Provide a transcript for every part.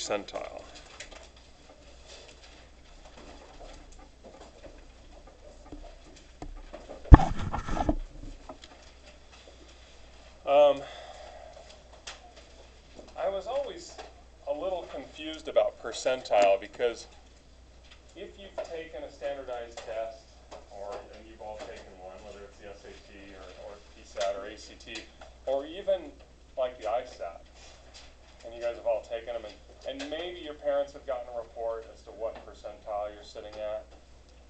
percentile. I was always a little confused about percentile because if you've taken a standardized test, and you've all taken one, whether it's the SAT or PSAT or ACT, or even like the ISAT, and you guys have all taken them, and maybe your parents have gotten a report as to what percentile you're sitting at,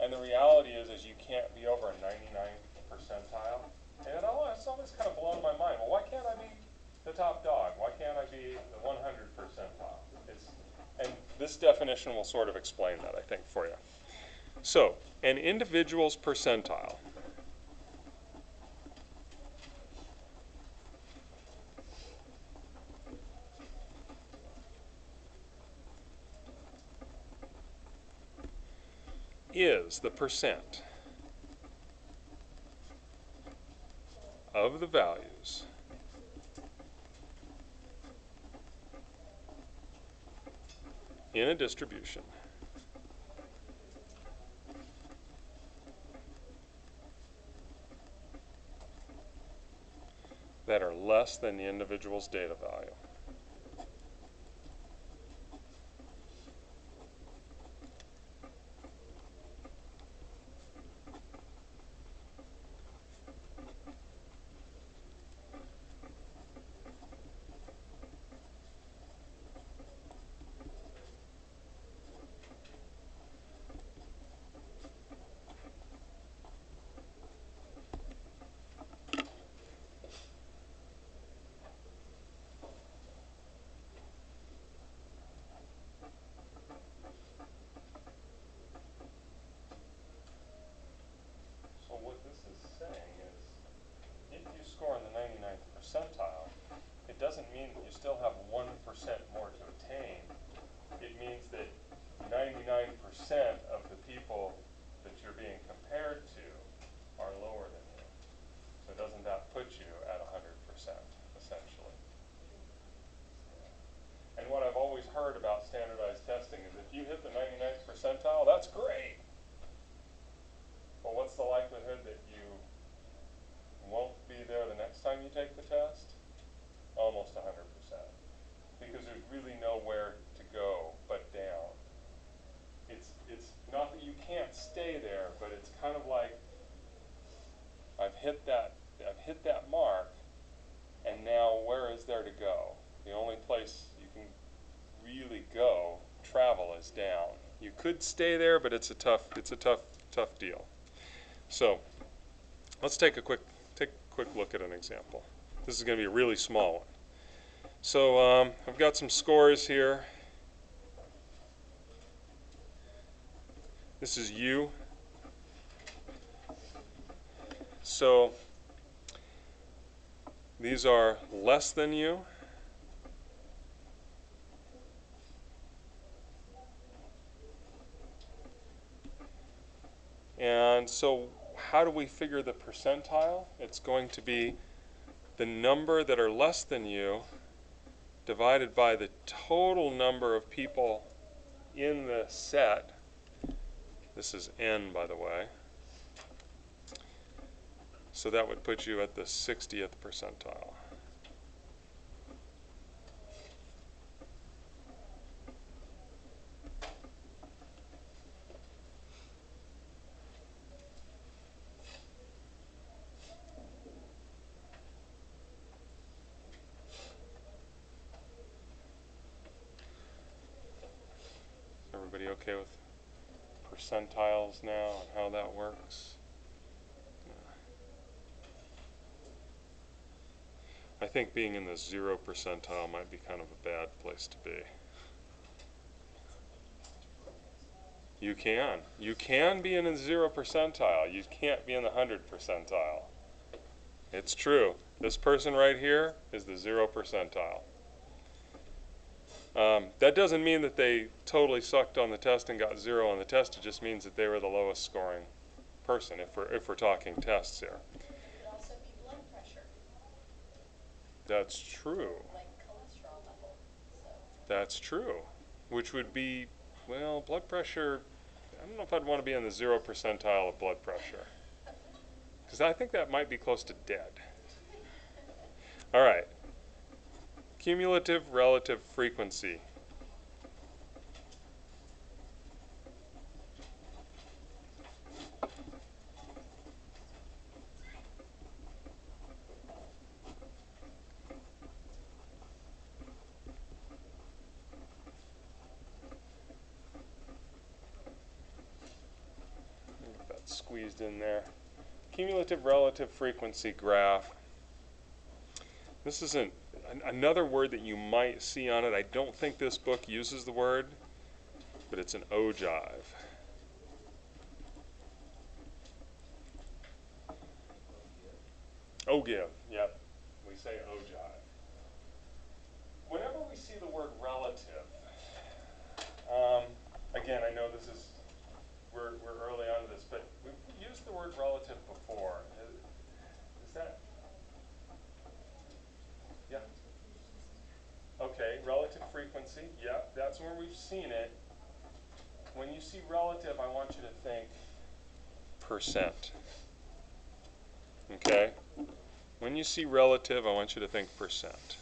and the reality is you can't be over a 99th percentile, and it's always kind of blown my mind. Well, why can't I be the top dog? Why can't I be the 100th percentile? And this definition will sort of explain that, I think, for you. So, an individual's percentile is the percent of the values in a distribution that are less than the individual's data value. So what this is saying is, if you score in the 99th percentile, it doesn't mean that you still have 1% more to attain. It means that 99% of the people that you're being compared to are lower than you. So doesn't that put you at 100%, essentially? And what I've always heard about standardized testing is if you hit the 99th percentile, that's great. But what's the likelihood that you won't be there the next time you take the test? Almost 100%. Because there's really nowhere to go but down. It's not that you can't stay there, but it's kind of like I've hit that mark, and now where is there to go? The only place you can really go, travel, is down. You could stay there, but it's a tough deal. So let's take a quick look at an example. This is going to be a really small one. So I've got some scores here. This is U. So these are less than U. And so how do we figure the percentile? It's going to be the number that are less than U divided by the total number of people in the set. This is N, by the way. So that would put you at the 60th percentile. Everybody okay with percentiles now and how that works? I think being in the 0 percentile might be kind of a bad place to be. You can be in the 0 percentile. You can't be in the 100th percentile. It's true. This person right here is the 0 percentile. That doesn't mean that they totally sucked on the test and got 0 on the test. It just means that they were the lowest scoring person if we're talking tests here. It could also be blood pressure. That's true. Like cholesterol level. So. That's true. which would be, well, blood pressure, I don't know if I'd want to be in the 0 percentile of blood pressure, because I think that might be close to dead. All right, cumulative relative frequency. Get that squeezed in there. Cumulative relative frequency graph. This is another word that you might see on it. I don't think this book uses the word, but it's an ogive. Ogive, yep. We say ogive. Whenever we see the word relative, again, I know this is, we're early on to this, but we've used the word relative before. Is that, yeah. Okay, relative frequency, yeah, that's where we've seen it. When you see relative, I want you to think percent. Okay? When you see relative, I want you to think percent.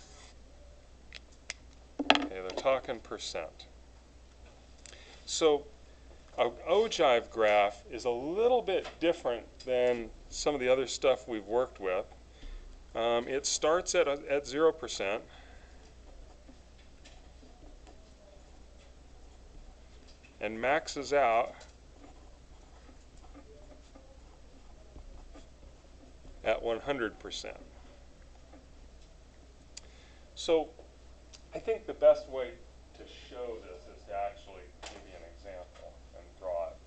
Okay, they're talking percent. So, an ogive graph is a little bit different than some of the other stuff we've worked with. It starts at 0%. And maxes out at 100%. So I think the best way to show this is to actually give you an example and draw it.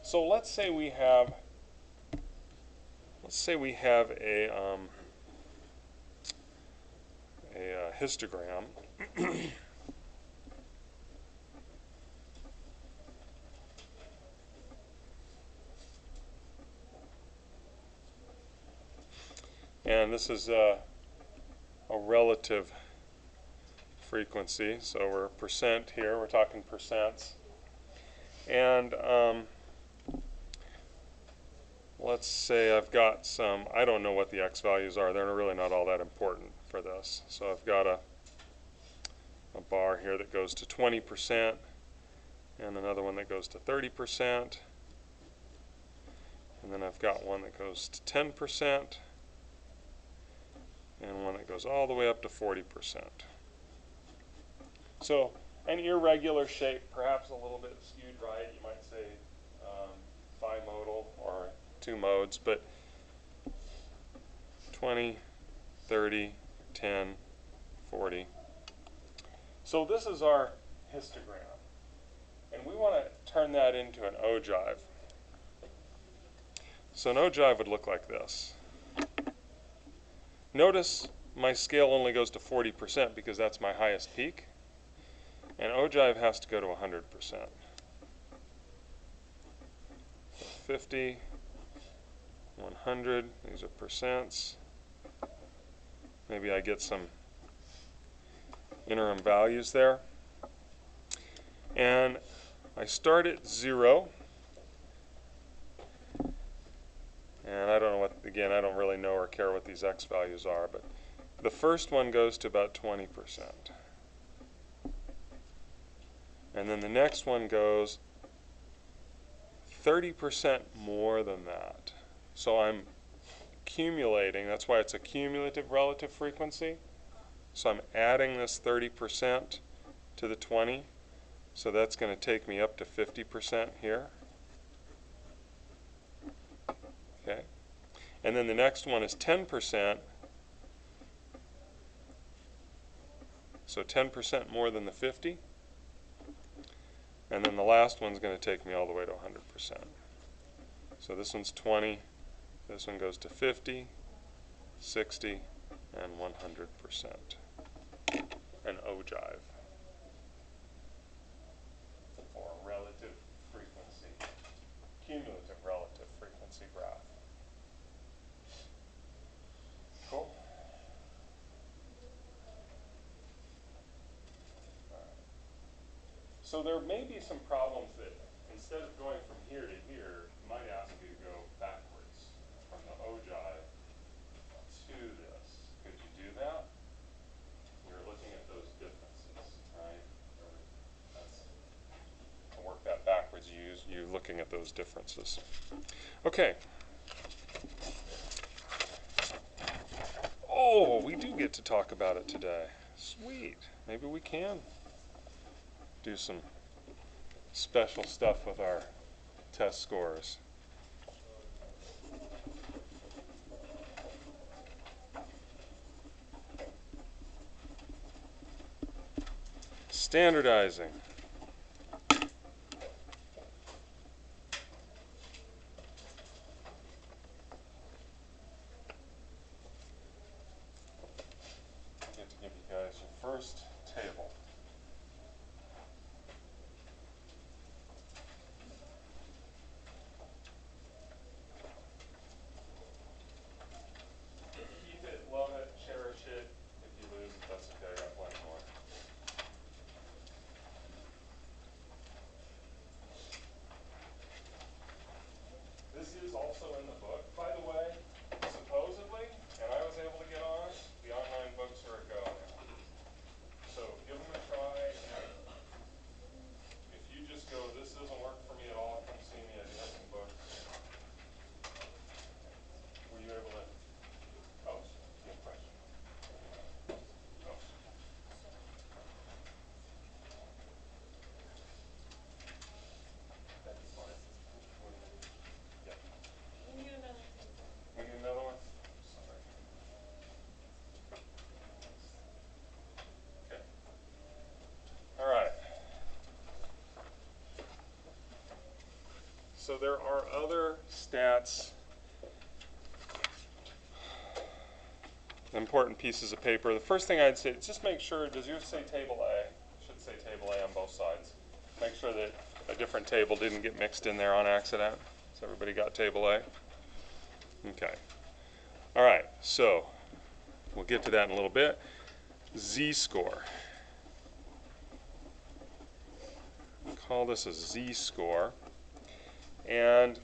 So let's say we have a histogram. And this is a relative frequency, so we're percent here, we're talking percents. And let's say I've got some, I don't know what the x values are, they're really not all that important for this. So I've got a bar here that goes to 20%, and another one that goes to 30%, and then I've got one that goes to 10%, and one that goes all the way up to 40%. So an irregular shape, perhaps a little bit skewed right, you might say bimodal or two modes, but 20, 30, 10, 40. So this is our histogram, and we want to turn that into an ogive. So an ogive would look like this. Notice my scale only goes to 40% because that's my highest peak, and ogive has to go to 100%. 50, 100, these are percents. Maybe I get some interim values there. And I start at 0. And I don't know what, again, I don't really know or care what these x values are, but the first one goes to about 20%. And then the next one goes 30% more than that. So I'm accumulating, that's why it's a cumulative relative frequency. So I'm adding this 30% to the 20. So that's going to take me up to 50% here. Okay. And then the next one is 10%. So 10% more than the 50. And then the last one's going to take me all the way to 100%. So this one's 20. This one goes to 50, 60, and 100%. An ogive. Or a relative frequency, cumulative relative frequency graph. Cool? All right. So there may be some problems that instead of going from here to here, it might ask you to go backwards from the ogive to this. Could you do that? You're looking at those differences, right? To work that backwards, you're looking at those differences. Okay. Oh, we do get to talk about it today. Sweet. Maybe we can do some special stuff with our test scores. Standardizing. I get to give you guys your first table. Keep it, love it, cherish it. If you lose it, that's okay. I got plenty more. This is also in the book, by the way, supposedly, and I was able to get on it. The online books are a go now. So give them a try. If you just go, this doesn't work for me at all, come see me. I do have some books. Were you able to? Oh, you have a question? Oh. That's fine. Yeah. We need another table. We need another one? Sorry. Okay. All right. So there are other stats, important pieces of paper. The first thing I'd say is just make sure, does yours say table A? It should say table A on both sides. Make sure that a different table didn't get mixed in there on accident. So everybody got table A? Okay. All right, so we'll get to that in a little bit. Z-score. Call this a Z-score. And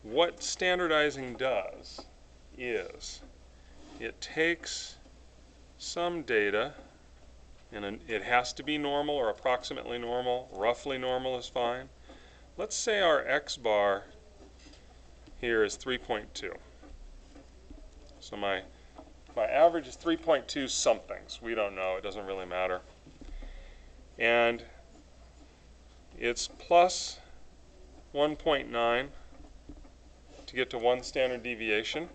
what standardizing does is it takes some data, and it has to be normal or approximately normal. Roughly normal is fine. Let's say our X bar here is 3.2. So my average is 3.2 somethings. We don't know. It doesn't really matter. And it's plus 1.9 to get to one standard deviation,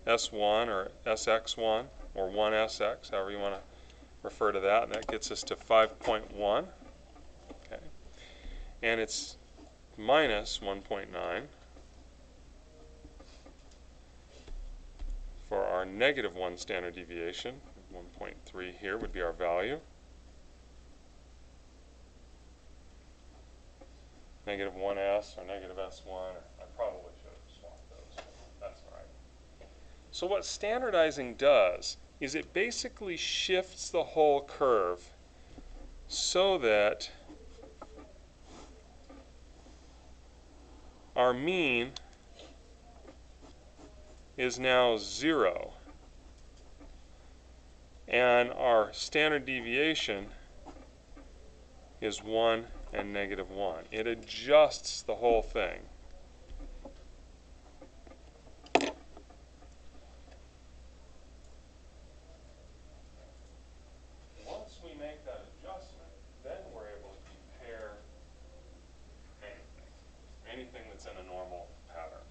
S1 or SX1 or 1SX, however you want to refer to that, and that gets us to 5.1. Okay. And it's minus 1.9 for our negative 1 standard deviation. 1.3 here would be our value. Negative 1S or negative S1, or I probably should have swapped those, but that's all right. So what standardizing does is it basically shifts the whole curve so that our mean is now 0 and our standard deviation is 1 and negative 1. It adjusts the whole thing. Once we make that adjustment, then we're able to compare anything that's in a normal pattern.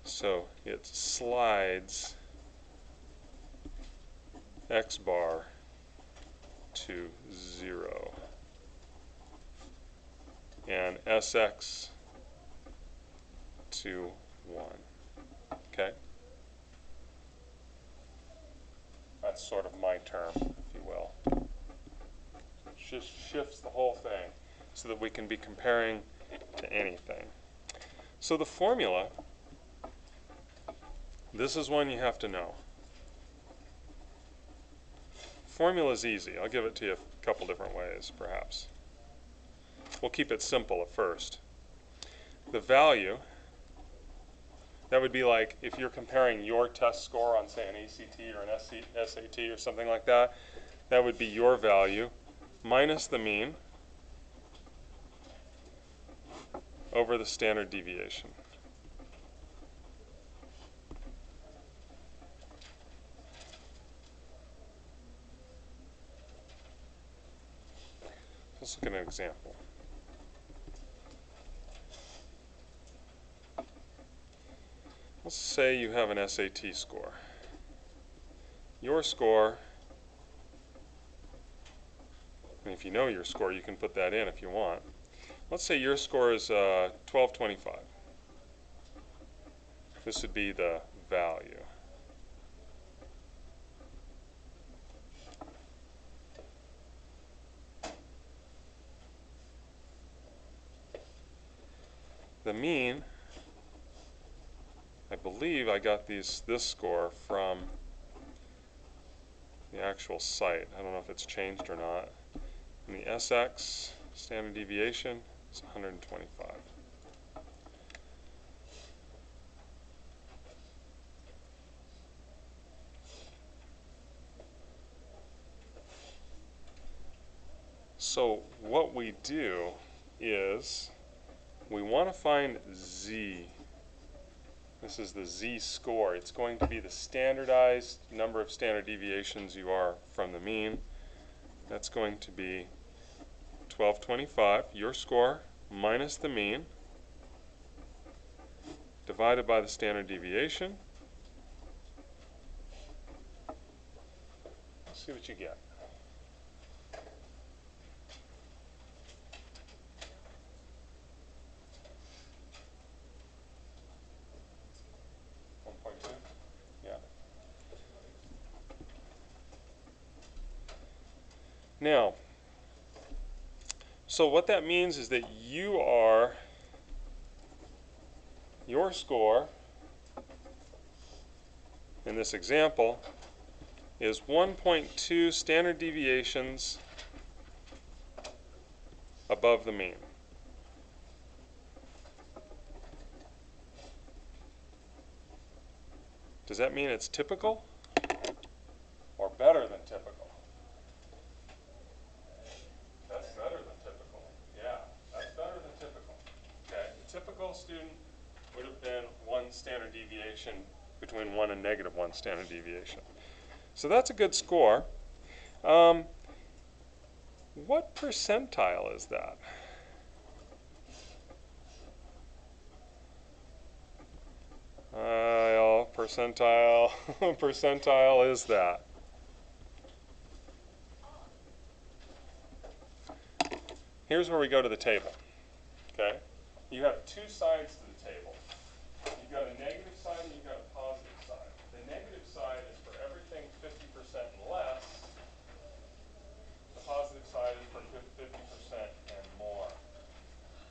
So it slides X bar to 0 and SX to 1. Okay? That's sort of my term, if you will. It just shifts the whole thing so that we can be comparing to anything. So the formula, this is one you have to know. Formula is easy. I'll give it to you a couple different ways, perhaps. We'll keep it simple at first. The value, that would be like if you're comparing your test score on, say, an ACT or an SAT or something like that, that would be your value minus the mean over the standard deviation. Let's look at an example. Let's say you have an SAT score. Your score, and if you know your score, you can put that in if you want. Let's say your score is 1225. This would be the value. The mean, I believe I got this score from the actual site. I don't know if it's changed or not. And the SX, standard deviation, is 125. So what we do is we want to find Z. This is the Z score. It's going to be the standardized number of standard deviations you are from the mean. That's going to be 1225, your score, minus the mean, divided by the standard deviation. Let's see what you get. Now, so what that means is that your score in this example is 1.2 standard deviations above the mean. Does that mean it's typical or better than typical? That's better than typical. Yeah, that's better than typical. Okay, the typical student would have been 1 standard deviation between 1 and -1 standard deviation. So that's a good score. What percentile is that? Percentile, percentile is that. Here's where we go to the table. Okay, you have two sides to the table. You've got a negative side and you've got a positive side. The negative side is for everything 50% and less. The positive side is for 50% and more.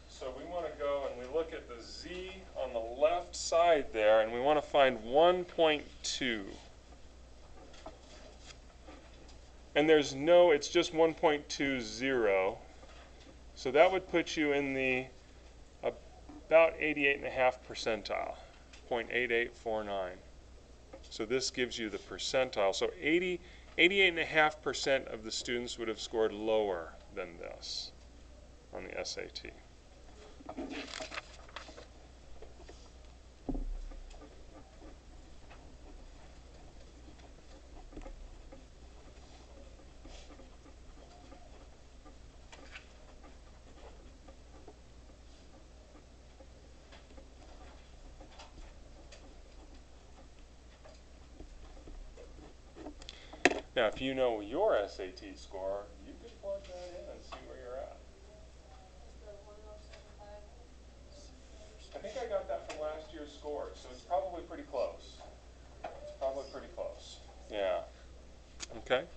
So we want to go and we look at the Z on the left side there, and we want to find 1.2. And there's no, it's just 1.20. So that would put you in the about 88.5 percentile, 0.8849. So this gives you the percentile. So 88.5% of the students would have scored lower than this on the SAT. Now, if you know your SAT score, you can plug that in and see where you're at. I think I got that from last year's scores, so it's probably pretty close. It's probably pretty close. Yeah. Okay.